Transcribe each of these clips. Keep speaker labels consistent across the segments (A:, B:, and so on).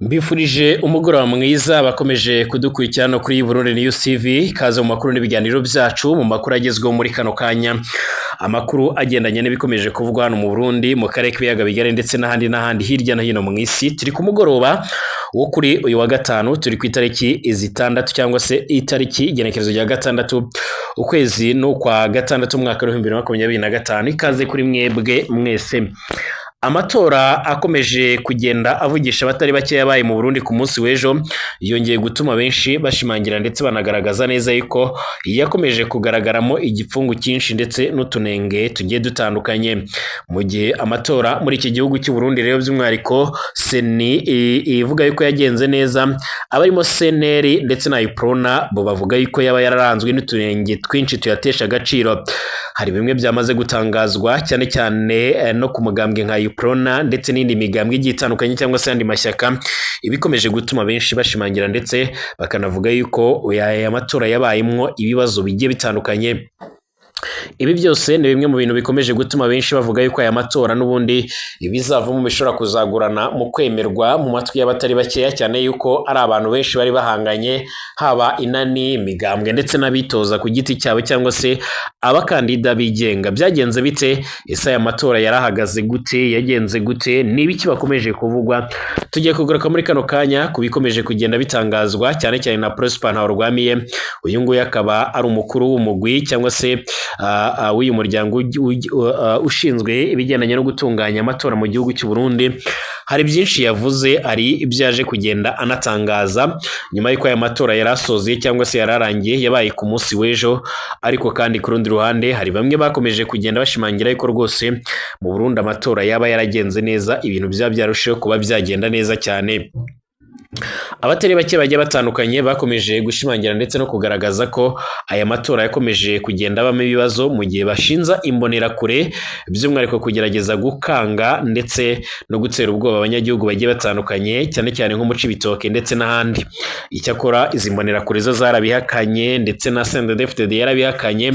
A: Mbifurije umugoroba mwiza bakomeje kudukurikirana kuri Burundi News TV, kaza mu makuru n'ibiganiro byacu mu makuru agezweho muri kano kanya. Amakuru agendanye n'ibikomeje kuvugwa hano mu Burundi, mu karere k'ibiyaga bigari ndetse n'ahandi hirya no hino mu isi. Turi ku mugoroba wo kuri uyu wa gatanu, turi ku itariki zitandatu cyangwa se itariki igenekerezo rya gatandatu ukwezi no kwa gatandatu umwaka wa 2025. Ikaze kuri mwebwe mwese. Amatora akomeje kugenda avugisha abatari bake yabaye mu Burundi ku munsi w'ejo, yongeye gutuma benshi bashimangira ndetse banagaragaza neza yuko yakomeje kugaragaramo igipfungu cyinshi ndetse n'utunenge tugiye dutandukanye. Mu gihe amatora muri iki gihugu cy'u Burundi rero by'umwihariko seni ivuga yuko yagenze neza, abarimo seneri ndetse na iprona bo bavuga yuko yaba yararanzwe n'utunenge twinshi tuyatesha agaciro. Hari bimwe byamaze gutangazwa cyane cyane no ku mugambwe nka iprona ndetse n'indi migambwe igiye itandukanye cyangwa se andi mashyaka, ibikomeje gutuma benshi bashimangira ndetse bakanavuga yuko aya matora yabayemwo ibibazo bigiye bitandukanye. Ibi byose ni bimwe mu bintu bikomeje gutuma benshi bavuga yuko aya matora n'ubundi ibizavamo bishobora kuzagurana mu kwemerwa mu matwi y'abatari bakeya, cyane yuko ari abantu benshi bari bahanganye, haba inani, imigambwe ndetse n'abitoza ku giti cyabo cyangwa se abakandida bigenga. Byagenze bite? Ese aya matora yarahagaze gute? Yagenze gute? Ni ibiki bakomeje kuvugwa? Tugiye kugaruka muri kano kanya kubikomeje kugenda bitangazwa cyane cyane na Prosper Ntawurwamiye. Uyu nguyu akaba ari umukuru w'umugwi cyangwa se w'uyu muryango ushinzwe ibigendanye no gutunganya amatora mu gihugu cy'u Burundi. Hari byinshi yavuze, ari ibyaje kugenda anatangaza nyuma y'uko aya matora yarasoze cyangwa se yararangiye, yabaye ku munsi w'ejo. Ariko kandi ku rundi ruhande hari bamwe bakomeje kugenda bashimangira yuko rwose mu Burundi amatora yaba yaragenze neza, ibintu byarushaho kuba byagenda neza cyane. Abatari bake bagiye batandukanye bakomeje gushimangira ndetse no kugaragaza ko aya matora yakomeje kugenda abamo ibibazo, mu gihe bashinza imbonerakure by'umwihariko kugerageza gukanga ndetse no gutera ubwoba abanyagihugu bagiye batandukanye, cyane cyane nko mu Cibitoke ndetse n'ahandi. Icyakora izi mbonerakure zo zarabihakanye ndetse na CNDD-FDD yarabihakanye.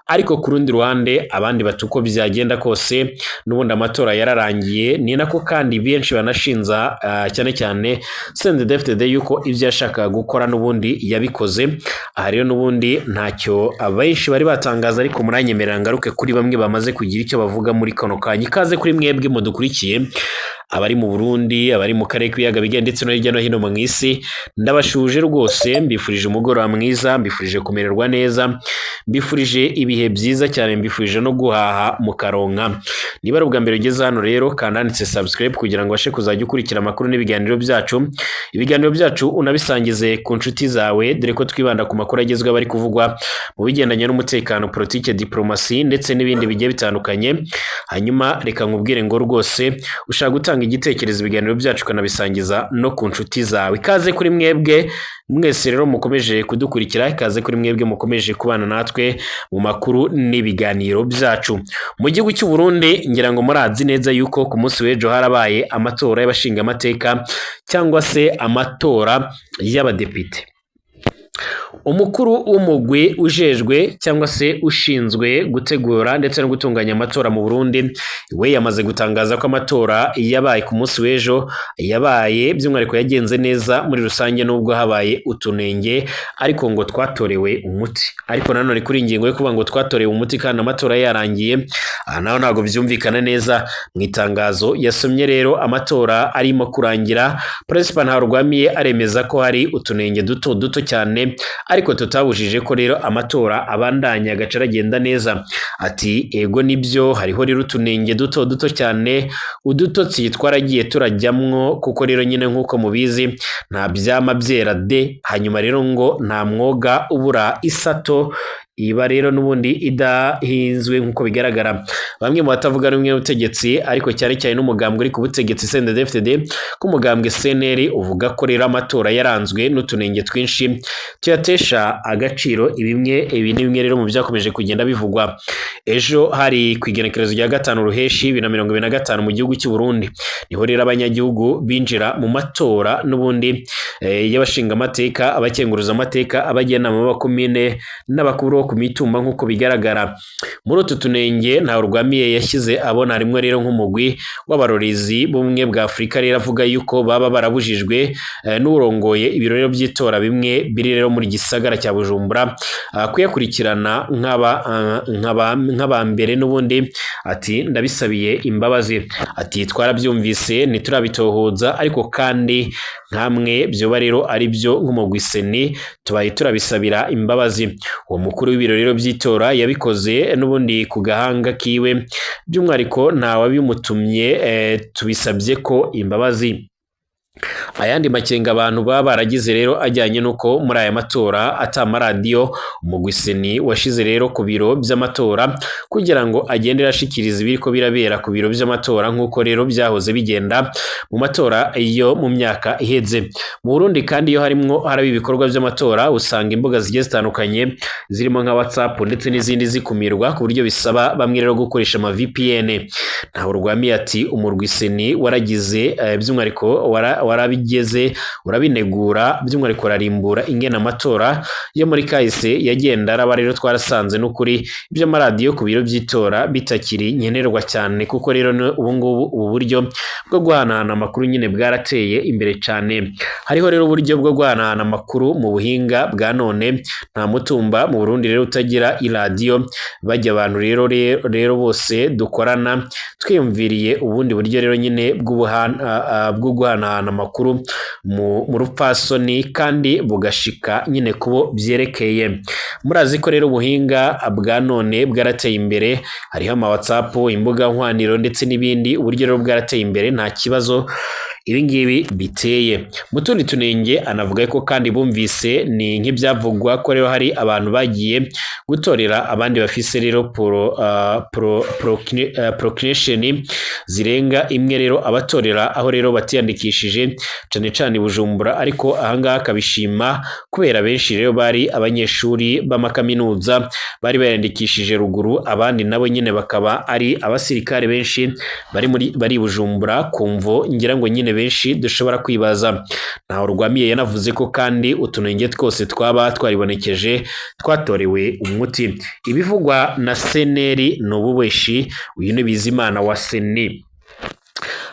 A: Ariko ku rundi ruhande abandi batuko byagenda kose n'ubundi amatora yararangiye, ni nako kandi benshi banashinza cyane cyane CNDD-FDD yuko ibyo yashakaga gukora n'ubundi yabikoze. Aha rero n'ubundi ntacyo abenshi bari batangaza, ariko muranyemerera ngaruke kuri bamwe bamaze kugira icyo bavuga muri kano kanya. Ikaze kuri mwebwe mudukurikiye, abari mu Burundi, abari mu karere k'ibiyaga bigari ndetse no hirya no hino mu isi, ndabashuje rwose. Mbifurije umugoroba mwiza, mbifurije kumererwa neza, mbifurije ibihe byiza cyane, mbifurije no guhaha mu karonka. Niba ari ubwa mbere ugeze hano rero kanda handitse subscribe kugira ngo ubashe kuzajya ukurikira amakuru n'ibiganiro byacu. Ibiganiro byacu unabisangize ku nshuti zawe, dore ko twibanda ku makuru agezweho bari kuvugwa mu bigendanye n'umutekano, politike, diplomasi ndetse n'ibindi bigiye bitandukanye. Hanyuma reka nkubwire ngo rwose ushaka gutanga igitekerezo ibiganiro byacu ukanabisangiza no ku nshuti zawe. Ikaze kuri mwebwe mwese rero mukomeje kudukurikira, ikaze kuri mwebwe mukomeje kubana natwe mu makuru n'ibiganiro byacu. Mu gihugu cy'u Burundi ngira ngo murazi neza yuko ku munsi w'ejo harabaye amatora y'abashinga amateka cyangwa se amatora y'abadepite. Umukuru w'umugwi ujejwe cyangwa se ushinzwe gutegura ndetse no gutunganya amatora mu Burundi, we yamaze gutangaza ko amatora yabaye ku munsi w'ejo yabaye by'umwihariko yagenze neza muri rusange, nubwo habaye utunenge ariko ngo twatorewe umuti. Ariko nanone kuri ingingo yo kuvuga ngo twatorewe umuti kandi amatora yarangiye, naho ntabwo byumvikana neza. Mu itangazo yasomye rero amatora arimo kurangira, Prosper Ntawurwamiye aremeza ko hari utunenge duto cyane ariko tutabujije ko rero amatora abandanya agaca aragenda neza. Ati ego nibyo hariho rero utunenge duto cyane, udutotsi twaragiye turajyamwo, kuko rero nyine nk'uko mubizi nta byama byera de, hanyuma rero ngo nta mwoga ubura isato iba rero n'ubundi idahinzwe nk'uko bigaragara. Bamwe mu batavuga rumwe n'ubutegetsi ariko cyane cyane n'umugambwe uri ku butegetsi CNDD-FDD, ko umugambwe CNL uvuga ko rero amatora yaranzwe n'utunenge twinshi tuyatesha agaciro. Ibi ni bimwe rero mu byakomeje kugenda bivugwa. Ejo hari ku igenekerezo rya 5 Ruheshi 2025 mu gihugu cy'u Burundi, niho rero abanyagihugu binjira mu matora n'ubundi y'abashinga amateka, abakenguruza amateka, abajyanama b'abakomine n'abakuru ku mitumba nk'uko bigaragara. Muri utu tunenge nta Rwamiye yashyize abona rimwe rero nk'umugwi w'abarorizi b'ubumwe bwa Afurika rero avuga yuko baba barabujijwe n'urongoye ibiro rero by'itora bimwe biri rero muri gisagara cya Bujumbura kuyakurikirana nk'aba mbere n'ubundi. Ati ndabisabiye imbabazi, ati twarabyumvise ntiturabitohoza, ariko kandi nkamwe byoba rero ari byo nk'umugwi seni tubaye turabisabira imbabazi. Uwo mukuru w'ibiro rero by'itora yabikoze n'ubundi ku gahanga kiwe, by'umwihariko nta wabimutumye, tubisabye ko imbabazi. Ayandi makenga abantu baba baragize rero ajyanye nuko muri aya matora atamaradiyo umugwi seni washize rero ku biro by'amatora kugira ngo agende ashikiriza ibiriko birabera ku biro by'amatora nk'uko rero byahoze bigenda mu matora iyo mu myaka iheze. Mu Burundi kandi iyo haraba ibikorwa by'amatora usanga imbuga zigiye zitandukanye zirimo nka WhatsApp ndetse n'izindi zikumirwa ku buryo bisaba bamwe rero gukoresha ama VPN. Ntaho Rwamiye ati umurwi seni waragize by'umwihariko warabigeze urabinegura, by'umwihariko rarimbura ingena amatora yo muri kahise yagenda araba rero twarasanze n'ukuri ibyo maradiyo ku biro by'itora bitakiri nkenerwa cyane, kuko rero ubu ngubu ubu buryo bwo guhanahana amakuru nyine bwarateye imbere cyane. Hariho rero uburyo bwo guhanahana amakuru mu buhinga bwa none, nta mutumba mu Burundi rero utagira iradiyo. Bajya abantu rero bose dukorana twiyumviriye ubundi buryo rero nyine bwo guhanahana amakuru mu rupfasoni kandi bugashika nyine kubo byerekeye. Murazi ko rero ubuhinga bwa none bwarateye imbere, hariho ama WhatsApp, imbuga nkoranyambaga ndetse n'ibindi. Uburyo rero bwarateye imbere, nta kibazo ibi ngibi biteye. Mu tundi tunenge anavuga ko kandi bumvise ni nk'ibyavugwa ko rero hari abantu bagiye gutorera abandi bafise rero procreation zirenga imwe rero abatorera aho rero batiyandikishije cyane cyane Bujumbura, ariko ahangaha akabishima kubera benshi rero bari abanyeshuri b'amakaminuza bari bayandikishije ruguru, abandi nabo nyine bakaba ari abasirikare benshi bari Bujumbura kumvo ngira ngo nyine benshi dushobora kwibaza. Ntaho Rwamiye yanavuze ko kandi utunenge twose twaba twaribonekeje twatorewe umuti. Ibivugwa na seneri n'ububeshi, uyu ni Bizimana wa seni.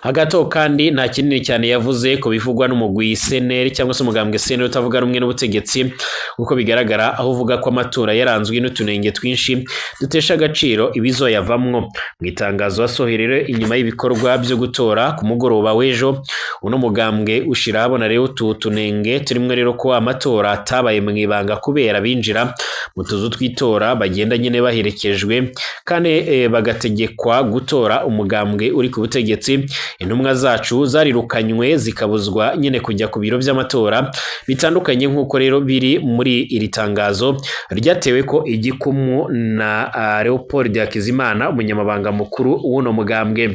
A: Hagato kandi nta kinini cyane yavuze ko bivugwa n'umugwi seneri cyangwa se umugambwe seneri utavuga rumwe n'ubutegetsi, uko bigaragara aho uvuga ko amatora yaranzwe n'utunenge twinshi dutesha agaciro ibizoyavamwo. Mu itangazo wasoherere inyuma y'ibikorwa byo gutora ku mugoroba w'ejo, uno mugambwe ushira habona rero tunenge turimo rero ko amatora atabaye mu ibanga kubera binjira mu tuzu twitora bagenda nyine baherekejwe kandi bagategekwa gutora umugambwe uri ku butegetsi. Intumwa zacu zarirukanywe zikabuzwa nyine kujya ku biro by'amatora bitandukanye nk'uko rero biri muri iri tangazo ryatewe ko igikumu na Leopold Hakizimana, umunyamabanga mukuru w'uno mugambwe.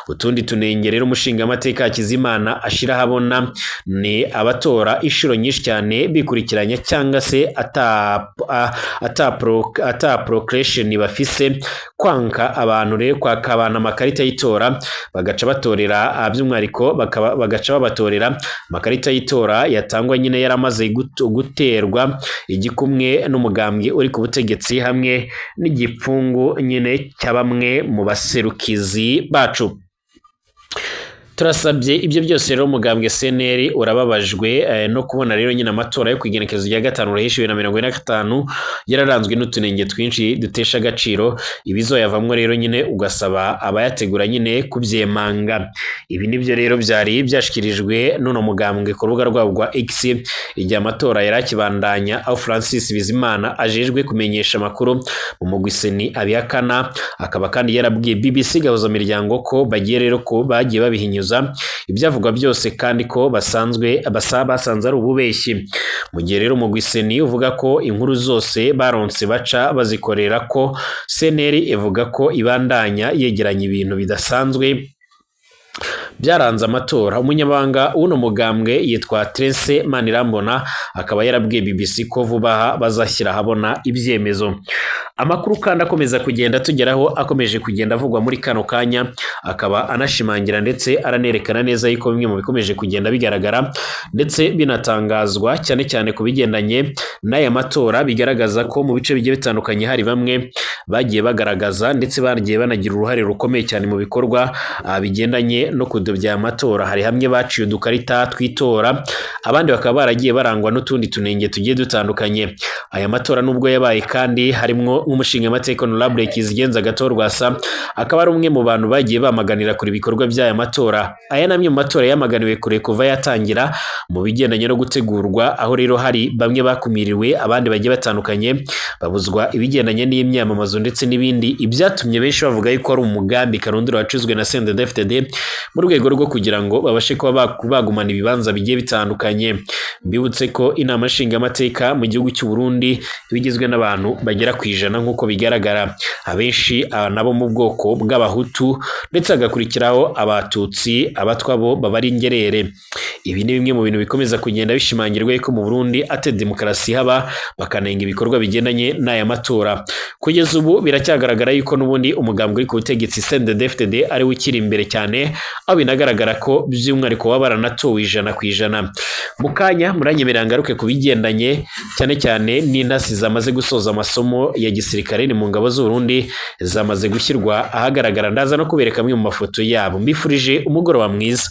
A: Utundi tunenge rero umushinga amateka Hakizimana ashira habona ni abatora inshuro nyinshi cyane bikurikiranya cyangwa se ata procreation bafise, kwanka abantu rero kwaka abantu amakarita y'itora bagaca batorera by'umwihariko bagaca babatorera amakarita y'itora yatangwa nyine yaramaze guterwa igikumwe n'umugambwe uri ku butegetsi hamwe n'igipfungu nyine cya bamwe mu baserukizi bacu. Turasabye ibyo byose rero umugambwe seneri urababajwe no kubona rero nyine amatora yo kwigenekezo rya 5 Ruheshi 2025 yararanzwe n'utunenge twinshi dutesha agaciro ibizoyavamwe rero nyine ugasaba abayategura nyine kubyemanga. Ibi nibyo rero byari byashikirijwe n'uno mugambwe ku rubuga rwabo rwa X igihe amatora yarakibandanya, aho Francis Bizimana ajejwe kumenyesha amakuru mu mugwi seni abihakana, akaba kandi yarabwiye BBC gahuza miryango ko bagiye rero ko bagiye babihinyuza ibyavugwa byose kandi ko basanze ari ububeshyi. Mu gihe rero umugwi seni uvuga ko inkuru zose baronse baca bazikorera ko, seneri ivuga ko ibandanya yegeranya ibintu bidasanzwe byaranze amatora. Umunyamabanga w'uno mugambwe yitwa Trence Manirambona akaba yarabwiye BBC ko vuba aha bazashyira habona ibyemezo. Amakuru kandi akomeza kugenda tugeraho akomeje kugenda avugwa muri kano kanya, akaba anashimangira ndetse aranerekana neza yuko bimwe mu bikomeje kugenda bigaragara ndetse binatangazwa cyane cyane ku bigendanye n'aya matora, bigaragaza ko mu bice bigiye bitandukanye hari bamwe bagiye bagaragaza ndetse bagiye banagira uruhare rukomeye cyane mu bikorwa bigendanye no kudobya amatora. Hari hamwe baciye udukarita twitora, abandi bakaba baragiye barangwa n'utundi tunenge tugiye dutandukanye. Aya matora nubwo yabaye kandi harimo nk'umushinga amateka Honorable Kizigenza Agathon Rwasa, akaba ari umwe mu bantu bagiye bamaganira kuri ibikorwa by'aya matora. Aya namwe mu matora yamaganiwe kure kuva yatangira mu bigendanye no gutegurwa, aho rero hari bamwe bakumiriwe, abandi bagiye batandukanye babuzwa ibigendanye n'imyamamazo ndetse n'ibindi, ibyatumye benshi bavuga yuko ari umugambi karundura wacuzwe na CNDD-FDD mu rwego rwo kugira ngo babashe kuba bagumana ibibanza bigiye bitandukanye. Mbibutse ko inama nshinga amateka mu gihugu cy'u Burundi bigizwe n'abantu bagera ku 100 nk'uko bigaragara, abenshi nabo mu bwoko bw'abahutu ndetse hagakurikiraho abatutsi, abatwa bo babari ingerere. Ibi ni bimwe mu bintu bikomeza kugenda bishimangirwa ko mu Burundi ate demokarasi haba, bakanenga ibikorwa bigendanye n'aya matora. Kugeza ubu biracyagaragara yuko n'ubundi umugambwe uri ku butegetsi CNDD-FDD ari ukiri imbere cyane, aho binagaragara ko by'umwihariko waba baranatowe 100%. Mu kanya muranyemerera ngaruke ku bigendanye cyane cyane n'intasi zamaze gusoza amasomo ya gisirikare ni mu ngabo z'u Burundi zamaze gushyirwa ahagaragara. Ndaza no kubereka amwe mu mafoto yabo. Mbifurije umugoroba mwiza.